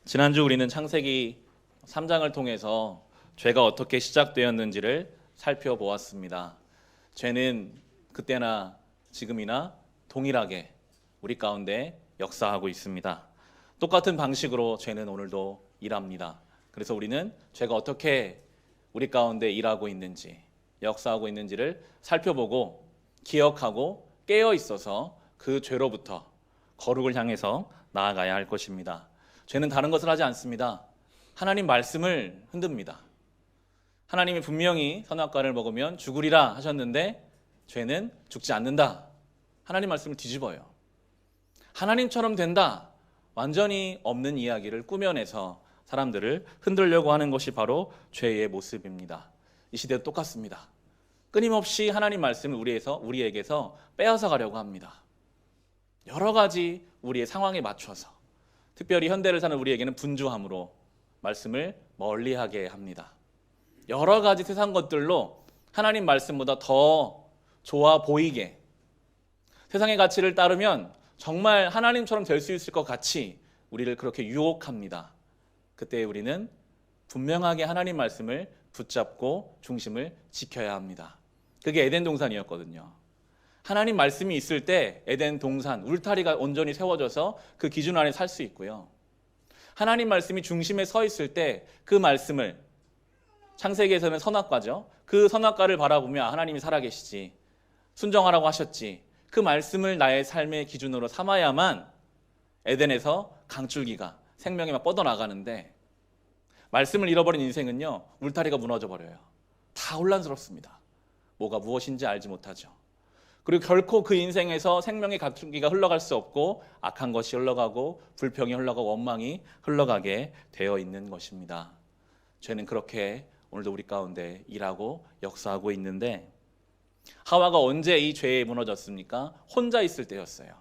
지난주 우리는 창세기 3장을 통해서 죄가 어떻게 시작되었는지를 살펴보았습니다. 죄는 그때나 지금이나 동일하게 우리 가운데 역사하고 있습니다. 똑같은 방식으로 죄는 오늘도 일합니다. 그래서 우리는 죄가 어떻게 우리 가운데 일하고 있는지, 역사하고 있는지를 살펴보고 기억하고 깨어 있어서 그 죄로부터 거룩을 향해서 나아가야 할 것입니다. 죄는 다른 것을 하지 않습니다. 하나님 말씀을 흔듭니다. 하나님이 분명히 선악과를 먹으면 죽으리라 하셨는데 죄는 죽지 않는다. 하나님 말씀을 뒤집어요. 하나님처럼 된다. 완전히 없는 이야기를 꾸며내서 사람들을 흔들려고 하는 것이 바로 죄의 모습입니다. 이 시대도 똑같습니다. 끊임없이 하나님 말씀을 우리에게서 빼앗아 가려고 합니다. 여러 가지 우리의 상황에 맞춰서, 특별히 현대를 사는 우리에게는 분주함으로 말씀을 멀리하게 합니다. 여러 가지 세상 것들로 하나님 말씀보다 더 좋아 보이게, 세상의 가치를 따르면 정말 하나님처럼 될 수 있을 것 같이 우리를 그렇게 유혹합니다. 그때 우리는 분명하게 하나님 말씀을 붙잡고 중심을 지켜야 합니다. 그게 에덴 동산이었거든요. 하나님 말씀이 있을 때 에덴 동산, 울타리가 온전히 세워져서 그 기준 안에 살 수 있고요. 하나님 말씀이 중심에 서 있을 때 그 말씀을, 창세기에서는 선악과죠. 그 선악과를 바라보며 하나님이 살아계시지, 순종하라고 하셨지, 그 말씀을 나의 삶의 기준으로 삼아야만 에덴에서 강줄기가, 생명이 막 뻗어나가는데, 말씀을 잃어버린 인생은요, 울타리가 무너져 버려요. 다 혼란스럽습니다. 뭐가 무엇인지 알지 못하죠. 그리고 결코 그 인생에서 생명의 강줄기가 흘러갈 수 없고 악한 것이 흘러가고 불평이 흘러가고 원망이 흘러가게 되어 있는 것입니다. 죄는 그렇게 오늘도 우리 가운데 일하고 역사하고 있는데, 하와가 언제 이 죄에 무너졌습니까? 혼자 있을 때였어요.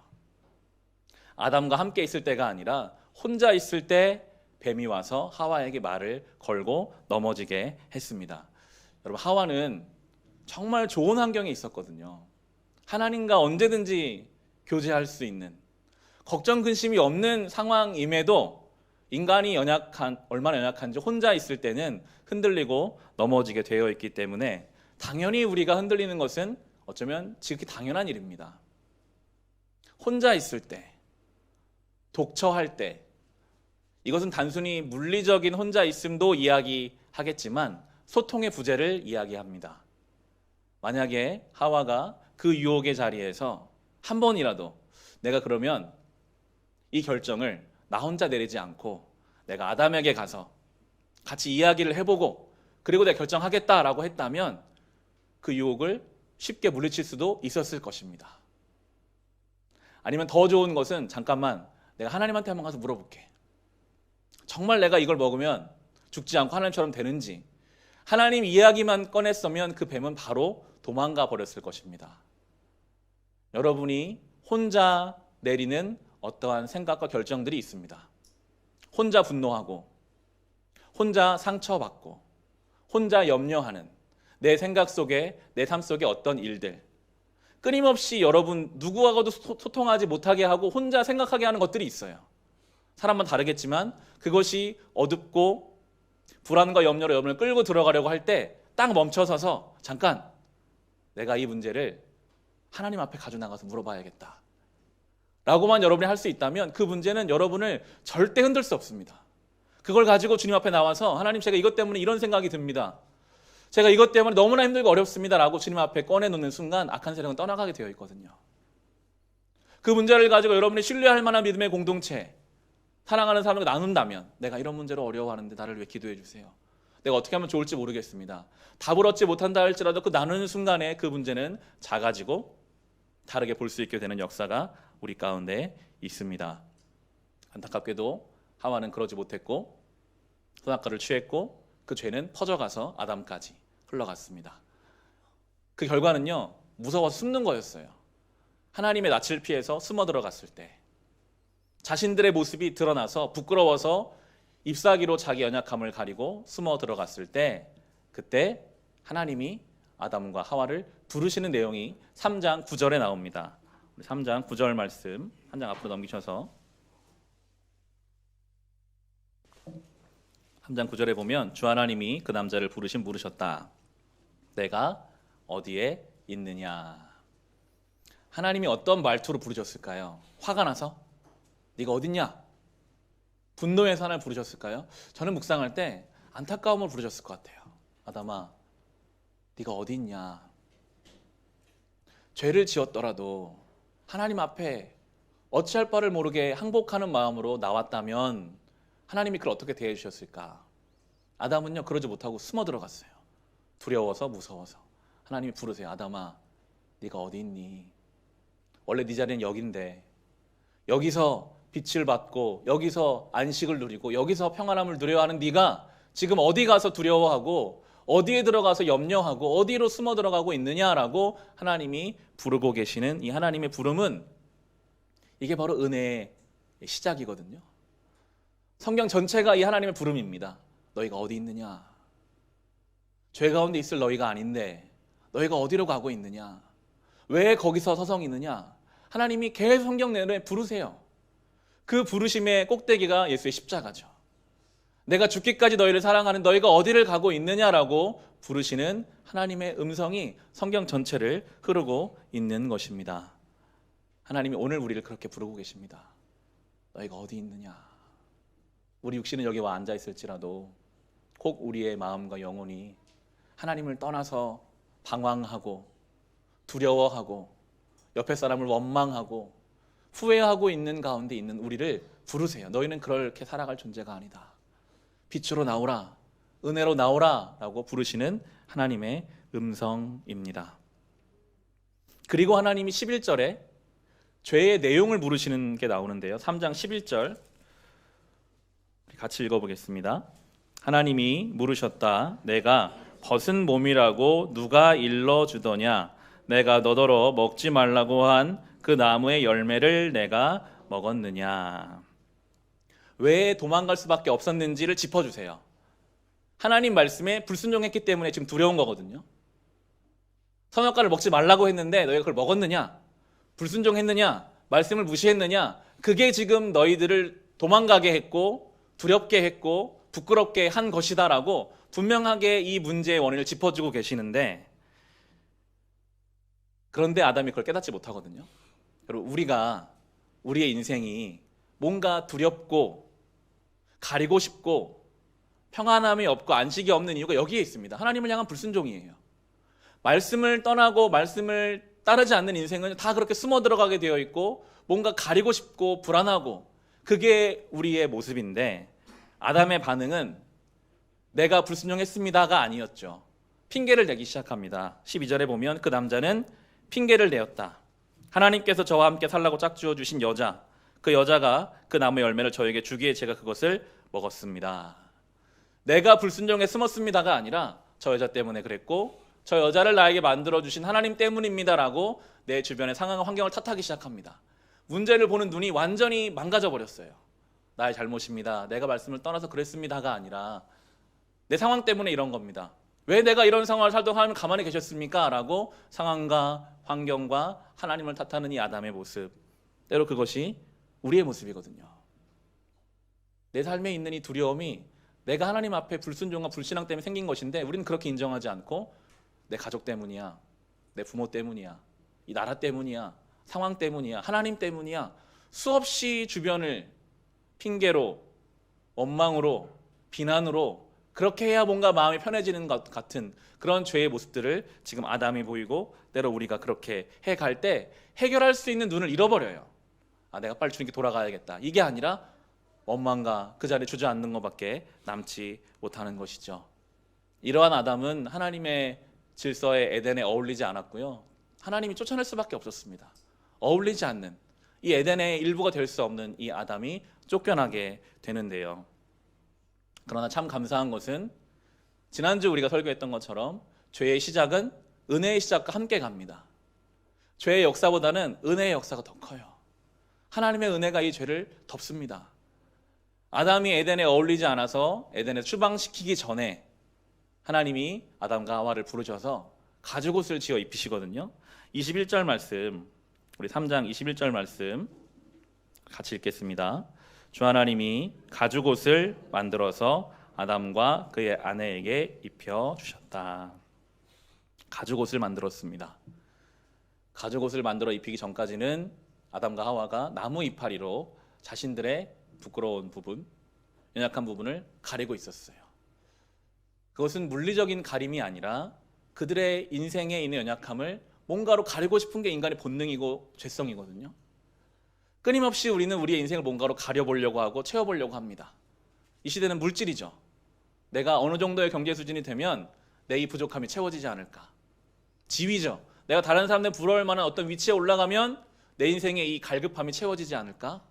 아담과 함께 있을 때가 아니라 혼자 있을 때 뱀이 와서 하와에게 말을 걸고 넘어지게 했습니다. 여러분, 하와는 정말 좋은 환경에 있었거든요. 하나님과 언제든지 교제할 수 있는, 걱정 근심이 없는 상황임에도 인간이 얼마나 연약한지 혼자 있을 때는 흔들리고 넘어지게 되어 있기 때문에 당연히 우리가 흔들리는 것은 어쩌면 지극히 당연한 일입니다. 혼자 있을 때, 독처할 때, 이것은 단순히 물리적인 혼자 있음도 이야기하겠지만 소통의 부재를 이야기합니다. 만약에 하와가 그 유혹의 자리에서 한 번이라도 내가 그러면 이 결정을 나 혼자 내리지 않고 내가 아담에게 가서 같이 이야기를 해보고 그리고 내가 결정하겠다라고 했다면 그 유혹을 쉽게 물리칠 수도 있었을 것입니다. 아니면 더 좋은 것은 잠깐만 내가 하나님한테 한번 가서 물어볼게. 정말 내가 이걸 먹으면 죽지 않고 하나님처럼 되는지, 하나님 이야기만 꺼냈으면 그 뱀은 바로 도망가 버렸을 것입니다. 여러분이 혼자 내리는 어떠한 생각과 결정들이 있습니다. 혼자 분노하고, 혼자 상처받고, 혼자 염려하는 내 생각 속에, 내 삶 속에 어떤 일들, 끊임없이 여러분 누구하고도 소통하지 못하게 하고 혼자 생각하게 하는 것들이 있어요. 사람만 다르겠지만 그것이 어둡고 불안과 염려로 여러분을 끌고 들어가려고 할 때 딱 멈춰서서 잠깐 내가 이 문제를 하나님 앞에 가져나가서 물어봐야겠다 라고만 여러분이 할 수 있다면 그 문제는 여러분을 절대 흔들 수 없습니다. 그걸 가지고 주님 앞에 나와서 하나님, 제가 이것 때문에 이런 생각이 듭니다, 제가 이것 때문에 너무나 힘들고 어렵습니다 라고 주님 앞에 꺼내놓는 순간 악한 세력은 떠나가게 되어 있거든요. 그 문제를 가지고 여러분이 신뢰할 만한 믿음의 공동체, 사랑하는 사람과 나눈다면, 내가 이런 문제로 어려워하는데 나를 위해 기도해 주세요, 내가 어떻게 하면 좋을지 모르겠습니다, 답을 얻지 못한다 할지라도 그 나누는 순간에 그 문제는 작아지고 다르게 볼 수 있게 되는 역사가 우리 가운데 있습니다. 안타깝게도 하와는 그러지 못했고 선악과를 취했고 그 죄는 퍼져가서 아담까지 흘러갔습니다. 그 결과는요, 무서워서 숨는 거였어요. 하나님의 낯을 피해서 숨어 들어갔을 때, 자신들의 모습이 드러나서 부끄러워서 잎사귀로 자기 연약함을 가리고 숨어 들어갔을 때, 그때 하나님이 아담과 하와를 부르시는 내용이 3장 9절에 나옵니다. 3장 9절 말씀 한 장 앞으로 넘기셔서 3장 9절에 보면 주 하나님이 그 남자를 부르셨다. 내가 어디에 있느냐. 하나님이 어떤 말투로 부르셨을까요? 화가 나서? 네가 어딨냐? 분노해서 하나님 부르셨을까요? 저는 묵상할 때 안타까움을 부르셨을 것 같아요. 아담아, 네가 어디 있냐? 죄를 지었더라도 하나님 앞에 어찌할 바를 모르게 항복하는 마음으로 나왔다면 하나님이 그걸 어떻게 대해 주셨을까? 아담은요, 그러지 못하고 숨어 들어갔어요. 두려워서, 무서워서. 하나님이 부르세요. 아담아, 네가 어디 있니? 원래 네 자리는 여긴데, 여기서 빛을 받고 여기서 안식을 누리고 여기서 평안함을 누려야 하는 네가 지금 어디 가서 두려워하고 어디에 들어가서 염려하고 어디로 숨어 들어가고 있느냐라고 하나님이 부르고 계시는 이 하나님의 부름은, 이게 바로 은혜의 시작이거든요. 성경 전체가 이 하나님의 부름입니다. 너희가 어디 있느냐? 죄 가운데 있을 너희가 아닌데 너희가 어디로 가고 있느냐? 왜 거기서 서성이느냐? 하나님이 계속 성경 내내 부르세요. 그 부르심의 꼭대기가 예수의 십자가죠. 내가 죽기까지 너희를 사랑하는 너희가 어디를 가고 있느냐라고 부르시는 하나님의 음성이 성경 전체를 흐르고 있는 것입니다. 하나님이 오늘 우리를 그렇게 부르고 계십니다. 너희가 어디 있느냐? 우리 육신은 여기 와 앉아 있을지라도 꼭 우리의 마음과 영혼이 하나님을 떠나서 방황하고 두려워하고 옆에 사람을 원망하고 후회하고 있는 가운데 있는 우리를 부르세요. 너희는 그렇게 살아갈 존재가 아니다. 빛으로 나오라, 은혜로 나오라 라고 부르시는 하나님의 음성입니다. 그리고 하나님이 11절에 죄의 내용을 물으시는 게 나오는데요. 3장 11절 같이 읽어보겠습니다. 하나님이 물으셨다. 내가 벗은 몸이라고 누가 일러주더냐? 내가 너더러 먹지 말라고 한 그 나무의 열매를 내가 먹었느냐? 왜 도망갈 수밖에 없었는지를 짚어주세요. 하나님 말씀에 불순종했기 때문에 지금 두려운 거거든요. 선악과를 먹지 말라고 했는데 너희가 그걸 먹었느냐? 불순종했느냐? 말씀을 무시했느냐? 그게 지금 너희들을 도망가게 했고 두렵게 했고 부끄럽게 한 것이다라고 분명하게 이 문제의 원인을 짚어주고 계시는데, 그런데 아담이 그걸 깨닫지 못하거든요. 여러분, 우리의 인생이 뭔가 두렵고 가리고 싶고 평안함이 없고 안식이 없는 이유가 여기에 있습니다. 하나님을 향한 불순종이에요. 말씀을 떠나고 말씀을 따르지 않는 인생은 다 그렇게 숨어 들어가게 되어 있고 뭔가 가리고 싶고 불안하고, 그게 우리의 모습인데, 아담의 반응은 내가 불순종했습니다가 아니었죠. 핑계를 대기 시작합니다. 12절에 보면 그 남자는 핑계를 대었다. 하나님께서 저와 함께 살라고 짝지어 주신 여자, 그 여자가 그 나무 열매를 저에게 주기에 제가 그것을 먹었습니다. 내가 불순종에 숨었습니다가 아니라 저 여자 때문에 그랬고 저 여자를 나에게 만들어주신 하나님 때문입니다라고 내 주변의 상황 환경을 탓하기 시작합니다. 문제를 보는 눈이 완전히 망가져 버렸어요. 나의 잘못입니다. 내가 말씀을 떠나서 그랬습니다가 아니라 내 상황 때문에 이런 겁니다. 왜 내가 이런 상황을 살던 하나님 가만히 계셨습니까? 라고 상황과 환경과 하나님을 탓하는 이 아담의 모습, 때로 그것이 우리의 모습이거든요. 내 삶에 있는 이 두려움이 내가 하나님 앞에 불순종과 불신앙 때문에 생긴 것인데 우리는 그렇게 인정하지 않고 내 가족 때문이야, 내 부모 때문이야, 이 나라 때문이야, 상황 때문이야, 하나님 때문이야, 수없이 주변을 핑계로, 원망으로, 비난으로 그렇게 해야 뭔가 마음이 편해지는 것 같은 그런 죄의 모습들을 지금 아담이 보이고, 때로 우리가 그렇게 해갈 때 해결할 수 있는 눈을 잃어버려요. 내가 빨리 주님께 돌아가야겠다, 이게 아니라 원망과 그 자리에 주저앉는 것밖에 남지 못하는 것이죠. 이러한 아담은 하나님의 질서의 에덴에 어울리지 않았고요, 하나님이 쫓아낼 수밖에 없었습니다. 어울리지 않는 이 에덴의 일부가 될 수 없는 이 아담이 쫓겨나게 되는데요. 그러나 참 감사한 것은 지난주 우리가 설교했던 것처럼 죄의 시작은 은혜의 시작과 함께 갑니다. 죄의 역사보다는 은혜의 역사가 더 커요. 하나님의 은혜가 이 죄를 덮습니다. 아담이 에덴에 어울리지 않아서 에덴에 추방시키기 전에 하나님이 아담과 하와를 부르셔서 가죽옷을 지어 입히시거든요. 21절 말씀, 우리 3장 21절 말씀 같이 읽겠습니다. 주 하나님이 가죽옷을 만들어서 아담과 그의 아내에게 입혀 주셨다. 가죽옷을 만들었습니다. 가죽옷을 만들어 입히기 전까지는 아담과 하와가 나무 이파리로 자신들의 부끄러운 부분, 연약한 부분을 가리고 있었어요. 그것은 물리적인 가림이 아니라 그들의 인생에 있는 연약함을 뭔가로 가리고 싶은 게 인간의 본능이고 죄성이거든요. 끊임없이 우리는 우리의 인생을 뭔가로 가려보려고 하고 채워보려고 합니다. 이 시대는 물질이죠. 내가 어느 정도의 경제 수준이 되면 내 이 부족함이 채워지지 않을까. 지위죠. 내가 다른 사람들 부러울 만한 어떤 위치에 올라가면 내 인생의 이 갈급함이 채워지지 않을까.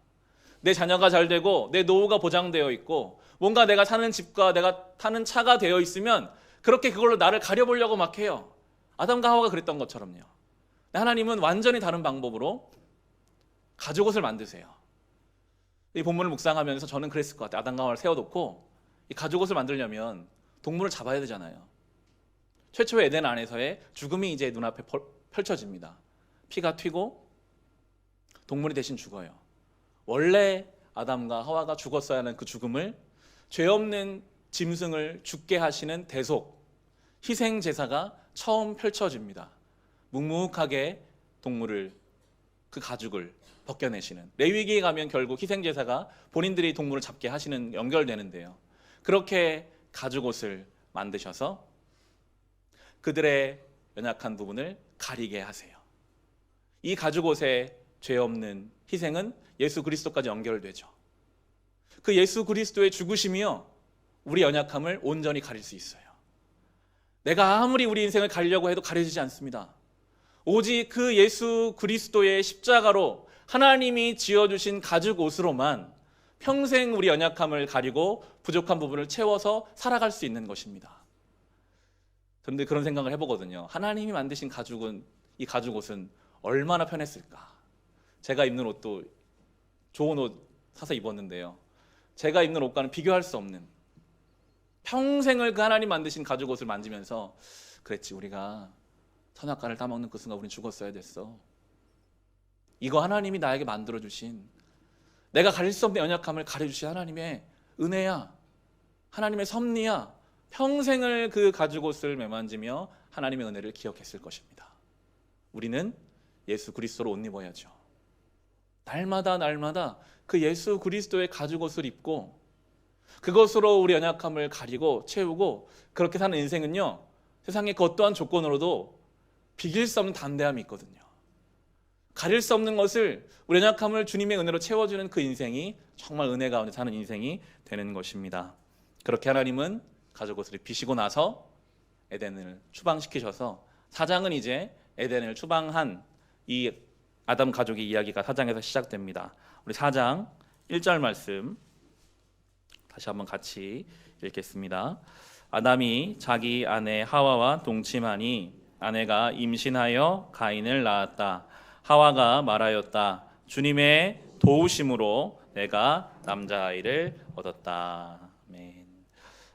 내 자녀가 잘 되고 내 노후가 보장되어 있고 뭔가 내가 사는 집과 내가 타는 차가 되어 있으면 그렇게 그걸로 나를 가려보려고 막 해요. 아담과 하와가 그랬던 것처럼요. 하나님은 완전히 다른 방법으로 가죽옷을 만드세요. 이 본문을 묵상하면서 저는 그랬을 것 같아요. 아담과 하와를 세워놓고 이 가죽옷을 만들려면 동물을 잡아야 되잖아요. 최초의 에덴 안에서의 죽음이 이제 눈앞에 펼쳐집니다. 피가 튀고 동물이 대신 죽어요. 원래 아담과 하와가 죽었어야 하는 그 죽음을 죄 없는 짐승을 죽게 하시는 대속, 희생 제사가 처음 펼쳐집니다. 묵묵하게 동물을, 그 가죽을 벗겨내시는, 레위기에 가면 결국 희생 제사가 본인들이 동물을 잡게 하시는 연결되는데요. 그렇게 가죽옷을 만드셔서 그들의 연약한 부분을 가리게 하세요. 이 가죽옷의 죄 없는 희생은 예수 그리스도까지 연결되죠. 그 예수 그리스도의 죽으심이요, 우리 연약함을 온전히 가릴 수 있어요. 내가 아무리 우리 인생을 가리려고 해도 가려지지 않습니다. 오직 그 예수 그리스도의 십자가로 하나님이 지어주신 가죽옷으로만 평생 우리 연약함을 가리고 부족한 부분을 채워서 살아갈 수 있는 것입니다. 그런데 그런 생각을 해보거든요. 하나님이 만드신 가죽은, 이 가죽옷은 얼마나 편했을까. 제가 입는 옷도 좋은 옷 사서 입었는데요, 제가 입는 옷과는 비교할 수 없는, 평생을 그 하나님 만드신 가죽옷을 만지면서 그랬지, 우리가 선악과를 따먹는 그 순간 우린 죽었어야 됐어. 이거 하나님이 나에게 만들어주신, 내가 가릴 수 없는 연약함을 가려주신 하나님의 은혜야, 하나님의 섭리야. 평생을 그 가죽옷을 매만지며 하나님의 은혜를 기억했을 것입니다. 우리는 예수 그리스도로 옷 입어야죠. 날마다 그 예수 그리스도의 가죽옷을 입고 그것으로 우리 연약함을 가리고 채우고, 그렇게 사는 인생은요, 세상의 그 어떠한 조건으로도 비길 수 없는 담대함이 있거든요. 가릴 수 없는 것을, 우리 연약함을 주님의 은혜로 채워주는 그 인생이 정말 은혜 가운데 사는 인생이 되는 것입니다. 그렇게 하나님은 가죽옷을 입히시고 나서 에덴을 추방시키셔서, 4장은 이제 에덴을 추방한 이 아담 가족의 이야기가 4장에서 시작됩니다. 우리 4장 1절 말씀 다시 한번 같이 읽겠습니다. 아담이 자기 아내 하와와 동침하니 아내가 임신하여 가인을 낳았다. 하와가 말하였다. 주님의 도우심으로 내가 남자아이를 얻었다. 아멘.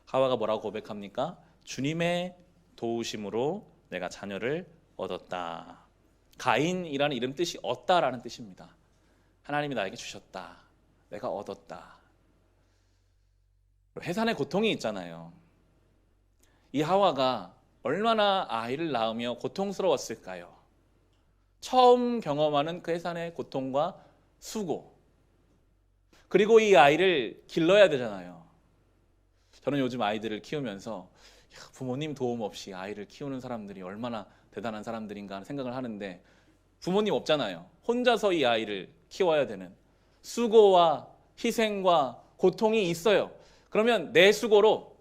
하와가 뭐라고 고백합니까? 주님의 도우심으로 내가 자녀를 얻었다. 가인이라는 이름 뜻이 얻다라는 뜻입니다. 하나님이 나에게 주셨다. 내가 얻었다. 해산의 고통이 있잖아요. 이 하와가 얼마나 아이를 낳으며 고통스러웠을까요? 처음 경험하는 그 해산의 고통과 수고, 그리고 이 아이를 길러야 되잖아요. 저는 요즘 아이들을 키우면서 부모님 도움 없이 아이를 키우는 사람들이 얼마나 대단한 사람들인가 하는 생각을 하는데, 부모님 없잖아요. 혼자서 이 아이를 키워야 되는 수고와 희생과 고통이 있어요. 그러면 내 수고로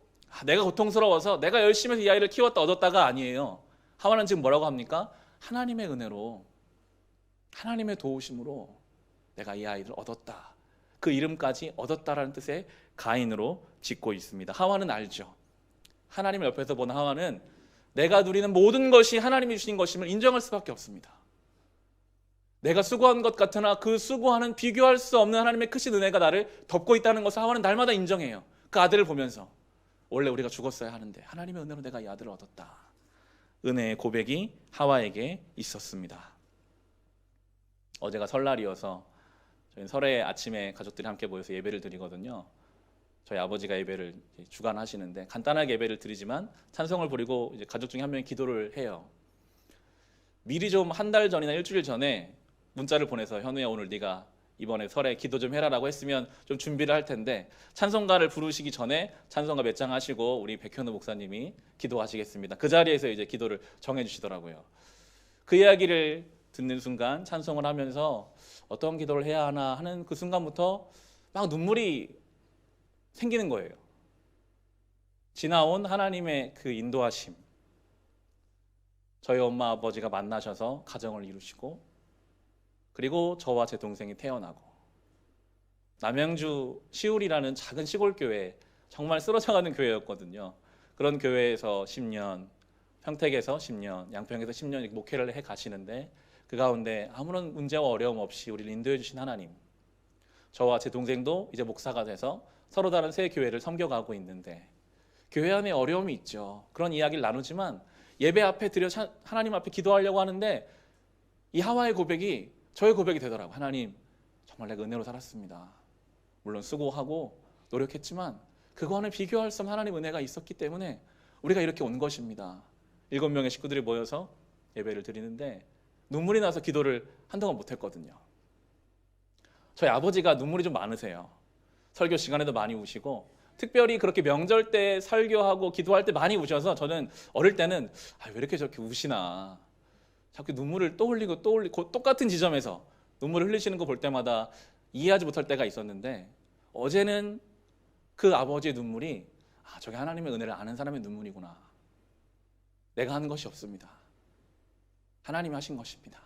내가 고통스러워서 내가 열심히 해서 이 아이를 키웠다 얻었다가 아니에요. 하와는 지금 뭐라고 합니까? 하나님의 은혜로, 하나님의 도우심으로 내가 이 아이를 얻었다. 그 이름까지 얻었다라는 뜻의 가인으로 짓고 있습니다. 하와는 알죠. 하나님을 옆에서 본 하와는 내가 누리는 모든 것이 하나님이 주신 것임을 인정할 수밖에 없습니다. 내가 수고한 것 같으나 그 수고하는 비교할 수 없는 하나님의 크신 은혜가 나를 덮고 있다는 것을 하와는 날마다 인정해요. 그 아들을 보면서 원래 우리가 죽었어야 하는데 하나님의 은혜로 내가 이 아들을 얻었다. 은혜의 고백이 하와에게 있었습니다. 어제가 설날이어서 저희는 설에 아침에 가족들이 함께 모여서 예배를 드리거든요. 저희 아버지가 예배를 주관하시는데 간단하게 예배를 드리지만 찬송을 부리고 이제 가족 중에 한 명이 기도를 해요. 미리 좀 한 달 전이나 일주일 전에 문자를 보내서 현우야 오늘 네가 이번에 설에 기도 좀 해라라고 했으면 좀 준비를 할 텐데 찬송가를 부르시기 전에 찬송가 몇 장 하시고 우리 백현우 목사님이 기도하시겠습니다. 그 자리에서 이제 기도를 정해 주시더라고요. 그 이야기를 듣는 순간 찬송을 하면서 어떤 기도를 해야 하나 하는 그 순간부터 막 눈물이 생기는 거예요. 지나온 하나님의 그 인도하심, 저희 엄마 아버지가 만나셔서 가정을 이루시고 그리고 저와 제 동생이 태어나고 남양주 시울이라는 작은 시골 교회, 정말 쓰러져가는 교회였거든요. 그런 교회에서 10년, 평택에서 10년, 양평에서 10년 목회를 해 가시는데 그 가운데 아무런 문제와 어려움 없이 우리를 인도해 주신 하나님, 저와 제 동생도 이제 목사가 돼서 서로 다른 새 교회를 섬겨가고 있는데 교회 안에 어려움이 있죠. 그런 이야기를 나누지만 예배 앞에 드려 하나님 앞에 기도하려고 하는데 이 하와의 고백이 저의 고백이 되더라고요. 하나님, 정말 내가 은혜로 살았습니다. 물론 수고하고 노력했지만 그거는 비교할 수 없는 하나님 은혜가 있었기 때문에 우리가 이렇게 온 것입니다. 7명의 식구들이 모여서 예배를 드리는데 눈물이 나서 기도를 한동안 못했거든요. 저희 아버지가 눈물이 좀 많으세요. 설교 시간에도 많이 우시고 특별히 그렇게 명절 때 설교하고 기도할 때 많이 우셔서 저는 어릴 때는 왜 이렇게 저렇게 우시나 자꾸 눈물을 또 흘리고 똑같은 지점에서 눈물을 흘리시는 거 볼 때마다 이해하지 못할 때가 있었는데 어제는 그 아버지의 눈물이 저게 하나님의 은혜를 아는 사람의 눈물이구나. 내가 한 것이 없습니다. 하나님이 하신 것입니다.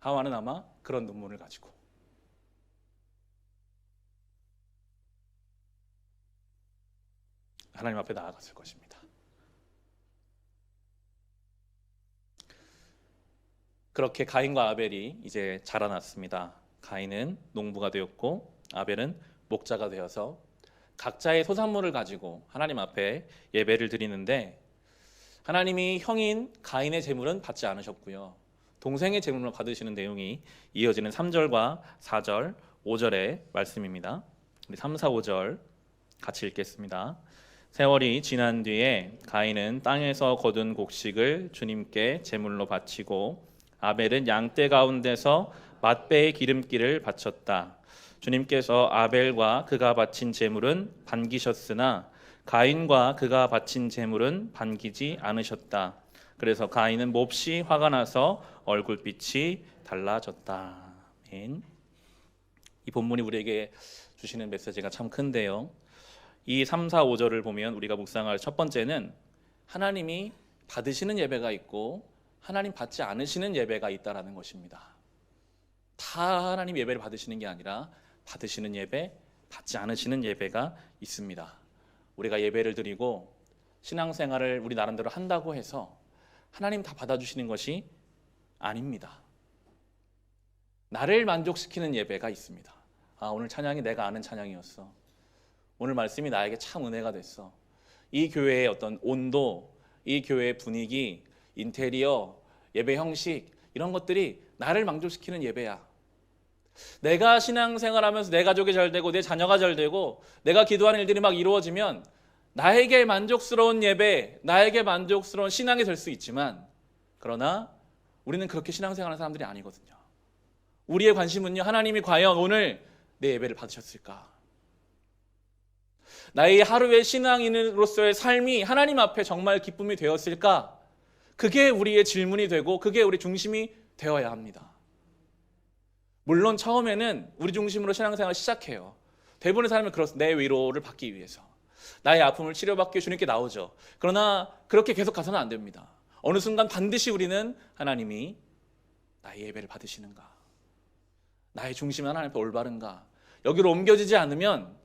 하와는 아마 그런 눈물을 가지고 하나님 앞에 나아갔을 것입니다. 그렇게 가인과 아벨이 이제 자라났습니다. 가인은 농부가 되었고 아벨은 목자가 되어서 각자의 소산물을 가지고 하나님 앞에 예배를 드리는데 하나님이 형인 가인의 제물은 받지 않으셨고요. 동생의 제물을 받으시는 내용이 이어지는 3절과 4절, 5절의 말씀입니다. 우리 3, 4, 5절 같이 읽겠습니다. 세월이 지난 뒤에 가인은 땅에서 거둔 곡식을 주님께 제물로 바치고 아벨은 양떼 가운데서 맛배의 기름기를 바쳤다. 주님께서 아벨과 그가 바친 제물은 반기셨으나 가인과 그가 바친 제물은 반기지 않으셨다. 그래서 가인은 몹시 화가 나서 얼굴빛이 달라졌다. 아멘. 이 본문이 우리에게 주시는 메시지가 참 큰데요. 이 3, 4, 5절을 보면 우리가 묵상할 첫 번째는 하나님이 받으시는 예배가 있고 하나님 받지 않으시는 예배가 있다라는 것입니다. 다 하나님 예배를 받으시는 게 아니라 받으시는 예배, 받지 않으시는 예배가 있습니다. 우리가 예배를 드리고 신앙생활을 우리 나름대로 한다고 해서 하나님 다 받아주시는 것이 아닙니다. 나를 만족시키는 예배가 있습니다. 오늘 찬양이 내가 아는 찬양이었어. 오늘 말씀이 나에게 참 은혜가 됐어. 이 교회의 어떤 온도, 이 교회의 분위기, 인테리어, 예배 형식 이런 것들이 나를 만족시키는 예배야. 내가 신앙생활하면서 내 가족이 잘 되고 내 자녀가 잘 되고 내가 기도하는 일들이 막 이루어지면 나에게 만족스러운 예배, 나에게 만족스러운 신앙이 될 수 있지만 그러나 우리는 그렇게 신앙생활하는 사람들이 아니거든요. 우리의 관심은요, 하나님이 과연 오늘 내 예배를 받으셨을까? 나의 하루의 신앙인으로서의 삶이 하나님 앞에 정말 기쁨이 되었을까? 그게 우리의 질문이 되고 그게 우리 중심이 되어야 합니다. 물론 처음에는 우리 중심으로 신앙생활을 시작해요. 대부분의 사람은 내 위로를 받기 위해서 나의 아픔을 치료받기 위해 주님께 나오죠. 그러나 그렇게 계속 가서는 안 됩니다. 어느 순간 반드시 우리는 하나님이 나의 예배를 받으시는가? 나의 중심은 하나님 앞에 올바른가? 여기로 옮겨지지 않으면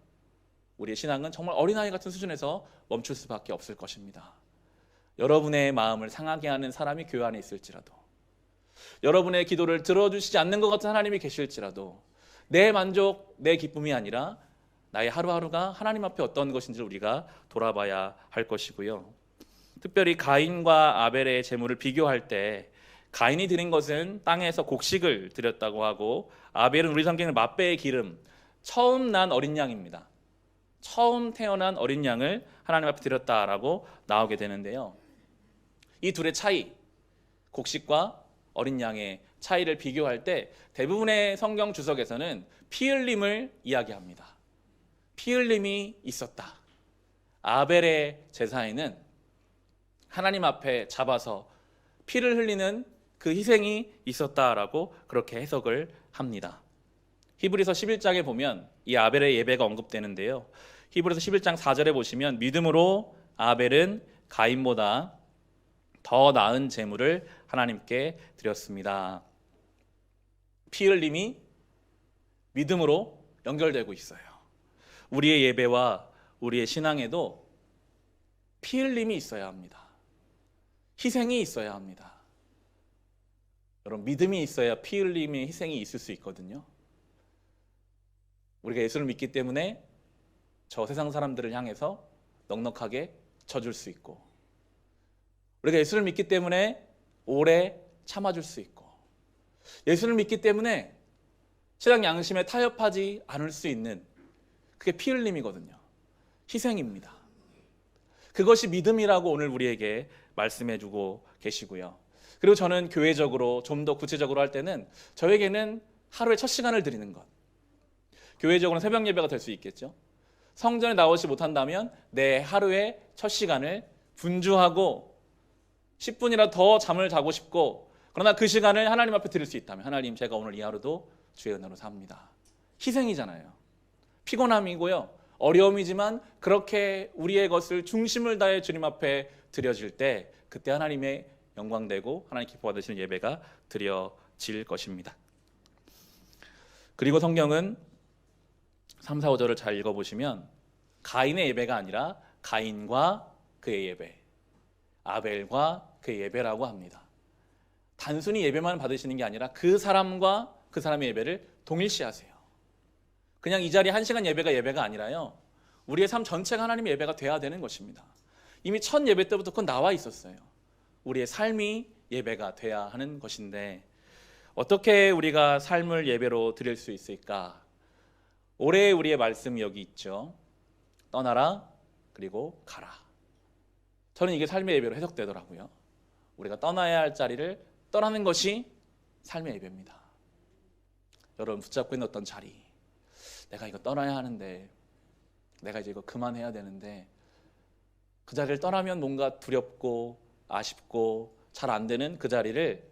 우리의 신앙은 정말 어린아이 같은 수준에서 멈출 수밖에 없을 것입니다. 여러분의 마음을 상하게 하는 사람이 교회 안에 있을지라도, 여러분의 기도를 들어주시지 않는 것 같은 하나님이 계실지라도 내 만족, 내 기쁨이 아니라 나의 하루하루가 하나님 앞에 어떤 것인지를 우리가 돌아봐야 할 것이고요. 특별히 가인과 아벨의 제물을 비교할 때 가인이 드린 것은 땅에서 곡식을 드렸다고 하고, 아벨은 우리 성경의 맛배의 기름, 처음 난 어린 양입니다. 처음 태어난 어린 양을 하나님 앞에 드렸다라고 나오게 되는데요. 이 둘의 차이, 곡식과 어린 양의 차이를 비교할 때 대부분의 성경 주석에서는 피 흘림을 이야기합니다. 피 흘림이 있었다. 아벨의 제사에는 하나님 앞에 잡아서 피를 흘리는 그 희생이 있었다라고 그렇게 해석을 합니다. 히브리서 11장에 보면 이 아벨의 예배가 언급되는데요. 히브리서 11장 4절에 보시면 믿음으로 아벨은 가인보다 더 나은 제물을 하나님께 드렸습니다. 피 흘림이 믿음으로 연결되고 있어요. 우리의 예배와 우리의 신앙에도 피 흘림이 있어야 합니다. 희생이 있어야 합니다. 여러분, 믿음이 있어야 피 흘림의 희생이 있을 수 있거든요. 우리가 예수를 믿기 때문에 저 세상 사람들을 향해서 넉넉하게 져줄 수 있고, 우리가 예수를 믿기 때문에 오래 참아줄 수 있고, 예수를 믿기 때문에 신앙 양심에 타협하지 않을 수 있는, 그게 피 흘림이거든요. 희생입니다. 그것이 믿음이라고 오늘 우리에게 말씀해주고 계시고요. 그리고 저는 교회적으로 좀 더 구체적으로 할 때는 저에게는 하루에 첫 시간을 드리는 것, 교회적으로는 새벽 예배가 될 수 있겠죠. 성전에 나오지 못한다면 내 하루의 첫 시간을 분주하고 10분이라도 더 잠을 자고 싶고, 그러나 그 시간을 하나님 앞에 드릴 수 있다면, 하나님, 제가 오늘 이 하루도 주의 은혜로 삽니다. 희생이잖아요. 피곤함이고요, 어려움이지만 그렇게 우리의 것을 중심을 다해 주님 앞에 드려질 때, 그때 하나님의 영광되고 하나님 기뻐 받으시는 예배가 드려질 것입니다. 그리고 성경은 3, 4, 5절을 잘 읽어보시면 가인의 예배가 아니라 가인과 그의 예배, 아벨과 그의 예배라고 합니다. 단순히 예배만 받으시는 게 아니라 그 사람과 그 사람의 예배를 동일시하세요. 그냥 이 자리에 1시간 예배가 아니라요, 우리의 삶 전체가 하나님의 예배가 돼야 되는 것입니다. 이미 첫 예배 때부터 그건 나와 있었어요. 우리의 삶이 예배가 돼야 하는 것인데, 어떻게 우리가 삶을 예배로 드릴 수 있을까? 올해 우리의 말씀이 여기 있죠. 떠나라, 그리고 가라. 저는 이게 삶의 예배로 해석되더라고요. 우리가 떠나야 할 자리를 떠나는 것이 삶의 예배입니다. 여러분, 붙잡고 있는 어떤 자리, 내가 이거 떠나야 하는데, 내가 이제 이거 그만해야 되는데, 그 자리를 떠나면 뭔가 두렵고 아쉽고 잘 안 되는 그 자리를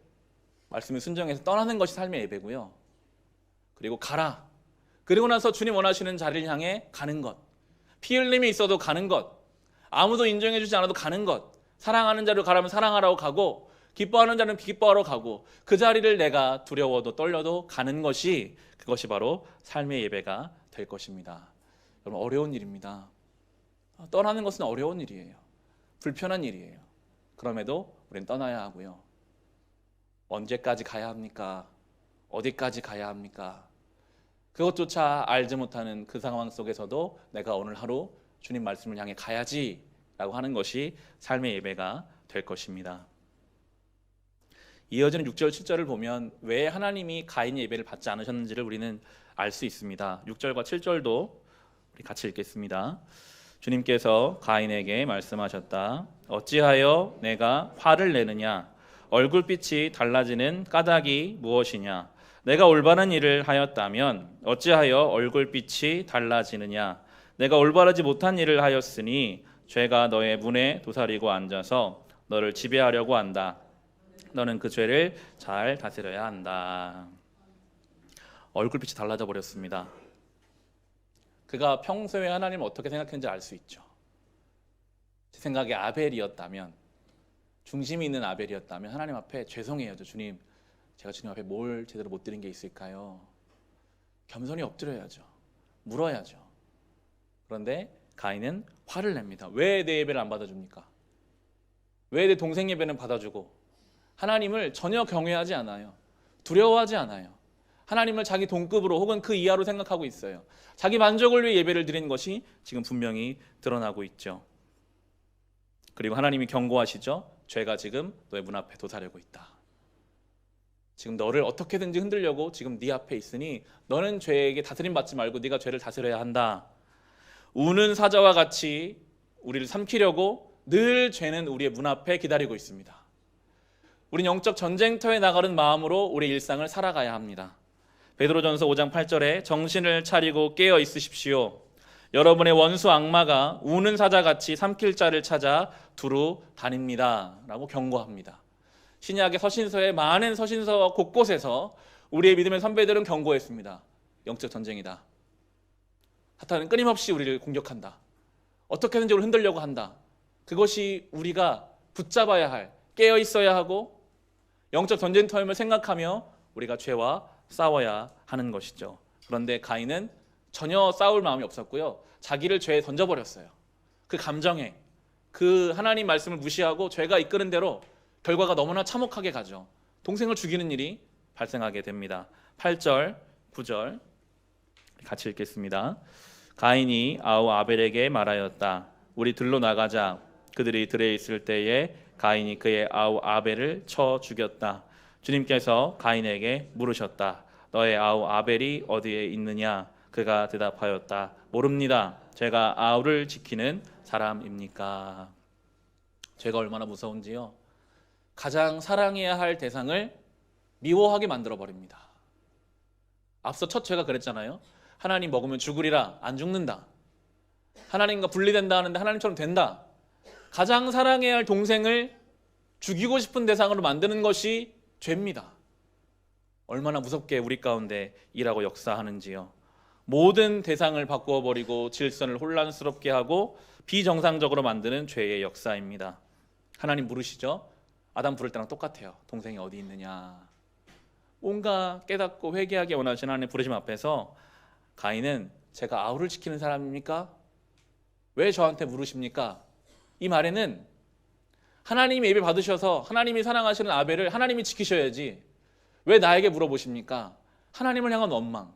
말씀에 순종해서 떠나는 것이 삶의 예배고요. 그리고 가라, 그리고 나서 주님 원하시는 자리를 향해 가는 것, 피 흘림이 있어도 가는 것, 아무도 인정해 주지 않아도 가는 것, 사랑하는 자를 가라면 사랑하라고 가고, 기뻐하는 자는 기뻐하러 가고, 그 자리를 내가 두려워도 떨려도 가는 것이, 그것이 바로 삶의 예배가 될 것입니다. 여러분, 어려운 일입니다. 떠나는 것은 어려운 일이에요. 불편한 일이에요. 그럼에도 우리는 떠나야 하고요. 언제까지 가야 합니까? 어디까지 가야 합니까? 그것조차 알지 못하는 그 상황 속에서도 내가 오늘 하루 주님 말씀을 향해 가야지 라고 하는 것이 삶의 예배가 될 것입니다. 이어지는 6절, 7절을 보면 왜 하나님이 가인의 예배를 받지 않으셨는지를 우리는 알 수 있습니다. 6절과 7절도 우리 같이 읽겠습니다. 주님께서 가인에게 말씀하셨다. 어찌하여 내가 화를 내느냐? 얼굴빛이 달라지는 까닭이 무엇이냐? 내가 올바른 일을 하였다면 어찌하여 얼굴빛이 달라지느냐? 내가 올바르지 못한 일을 하였으니 죄가 너의 문에 도사리고 앉아서 너를 지배하려고 한다. 너는 그 죄를 잘 다스려야 한다. 얼굴빛이 달라져 버렸습니다. 그가 평소에 하나님을 어떻게 생각했는지 알 수 있죠. 제 생각에 아벨이었다면, 중심이 있는 아벨이었다면 하나님 앞에 죄송해요. 주님, 제가 주님 앞에 뭘 제대로 못 드린 게 있을까요? 겸손히 엎드려야죠. 물어야죠. 그런데 가인은 화를 냅니다. 왜 내 예배를 안 받아줍니까? 왜 내 동생 예배는 받아주고? 하나님을 전혀 경외하지 않아요. 두려워하지 않아요. 하나님을 자기 동급으로 혹은 그 이하로 생각하고 있어요. 자기 만족을 위해 예배를 드리는 것이 지금 분명히 드러나고 있죠. 그리고 하나님이 경고하시죠. 죄가 지금 너의 문 앞에 도사리고 있다. 지금 너를 어떻게든지 흔들려고 지금 네 앞에 있으니 너는 죄에게 다스림 받지 말고 네가 죄를 다스려야 한다. 우는 사자와 같이 우리를 삼키려고 늘 죄는 우리의 문 앞에 기다리고 있습니다. 우린 영적 전쟁터에 나가는 마음으로 우리 일상을 살아가야 합니다. 베드로전서 5장 8절에 정신을 차리고 깨어 있으십시오. 여러분의 원수 악마가 우는 사자같이 삼킬 자를 찾아 두루 다닙니다. 라고 경고합니다. 신약의 서신서의 많은 서신서 곳곳에서 우리의 믿음의 선배들은 경고했습니다. 영적 전쟁이다. 사탄은 끊임없이 우리를 공격한다. 어떻게든지 우리를 흔들려고 한다. 그것이 우리가 붙잡아야 할, 깨어 있어야 하고 영적 전쟁터임을 생각하며 우리가 죄와 싸워야 하는 것이죠. 그런데 가인은 전혀 싸울 마음이 없었고요. 자기를 죄에 던져버렸어요. 그 감정에, 그 하나님 말씀을 무시하고 죄가 이끄는 대로 결과가 너무나 참혹하게 가죠. 동생을 죽이는 일이 발생하게 됩니다. 8절, 9절 같이 읽겠습니다. 가인이 아우 아벨에게 말하였다. 우리 들로 나가자. 그들이 들에 있을 때에 가인이 그의 아우 아벨을 쳐 죽였다. 주님께서 가인에게 물으셨다. 너의 아우 아벨이 어디에 있느냐? 그가 대답하였다. 모릅니다. 제가 아우를 지키는 사람입니까? 죄가 얼마나 무서운지요. 가장 사랑해야 할 대상을 미워하게 만들어 버립니다. 앞서 첫 죄가 그랬잖아요. 하나님 먹으면 죽으리라. 안 죽는다. 하나님과 분리된다 하는데 하나님처럼 된다. 가장 사랑해야 할 동생을 죽이고 싶은 대상으로 만드는 것이 죄입니다. 얼마나 무섭게 우리 가운데 일하고 역사하는지요. 모든 대상을 바꾸어 버리고 질서를 혼란스럽게 하고 비정상적으로 만드는 죄의 역사입니다. 하나님 부르시죠. 아담 부를 때랑 똑같아요. 동생이 어디 있느냐. 뭔가 깨닫고 회개하기 원하시는 하나님의 부르심 앞에서 가인은 제가 아우를 지키는 사람입니까? 왜 저한테 물으십니까? 이 말에는 하나님이 예배 받으셔서 하나님이 사랑하시는 아벨을 하나님이 지키셔야지 왜 나에게 물어보십니까? 하나님을 향한 원망.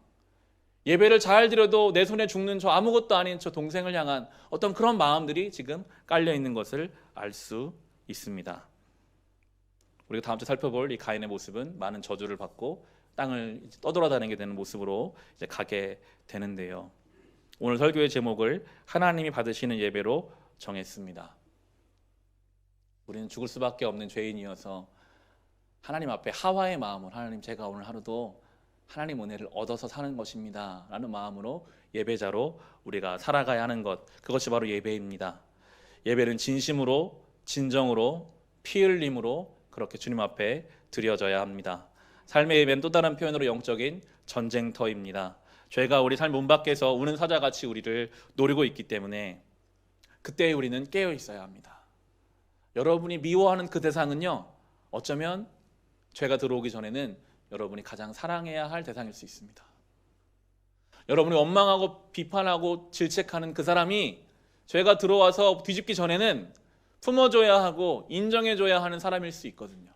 예배를 잘 드려도 내 손에 죽는 저 아무것도 아닌 저 동생을 향한 어떤 그런 마음들이 지금 깔려 있는 것을 알 수 있습니다. 우리가 다음 주에 살펴볼 이 가인의 모습은 많은 저주를 받고 땅을 떠돌아다니게 되는 모습으로 이제 가게 되는데요. 오늘 설교의 제목을 하나님이 받으시는 예배로 정했습니다. 우리는 죽을 수밖에 없는 죄인이어서 하나님 앞에 하와의 마음으로 하나님 제가 오늘 하루도 하나님 은혜를 얻어서 사는 것입니다 라는 마음으로 예배자로 우리가 살아가야 하는 것, 그것이 바로 예배입니다. 예배는 진심으로 진정으로 피 흘림으로 그렇게 주님 앞에 드려져야 합니다. 삶의 예배는 또 다른 표현으로 영적인 전쟁터입니다. 죄가 우리 삶 문 밖에서 우는 사자같이 우리를 노리고 있기 때문에 그때 우리는 깨어 있어야 합니다. 여러분이 미워하는 그 대상은요, 어쩌면 죄가 들어오기 전에는 여러분이 가장 사랑해야 할 대상일 수 있습니다. 여러분이 원망하고 비판하고 질책하는 그 사람이 죄가 들어와서 뒤집기 전에는 품어줘야 하고 인정해줘야 하는 사람일 수 있거든요.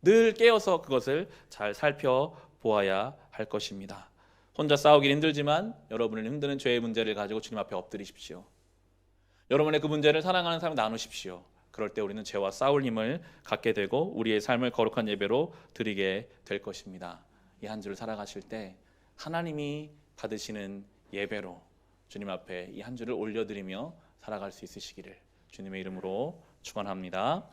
늘 깨어서 그것을 잘 살펴보아야 할 것입니다. 혼자 싸우기 힘들지만 여러분을 힘드는 죄의 문제를 가지고 주님 앞에 엎드리십시오. 여러분의 그 문제를 사랑하는 사람과 나누십시오. 그럴 때 우리는 죄와 싸울 힘을 갖게 되고 우리의 삶을 거룩한 예배로 드리게 될 것입니다. 이 한 주를 살아가실 때 하나님이 받으시는 예배로 주님 앞에 이 한 주를 올려드리며 살아갈 수 있으시기를 주님의 이름으로 축원합니다.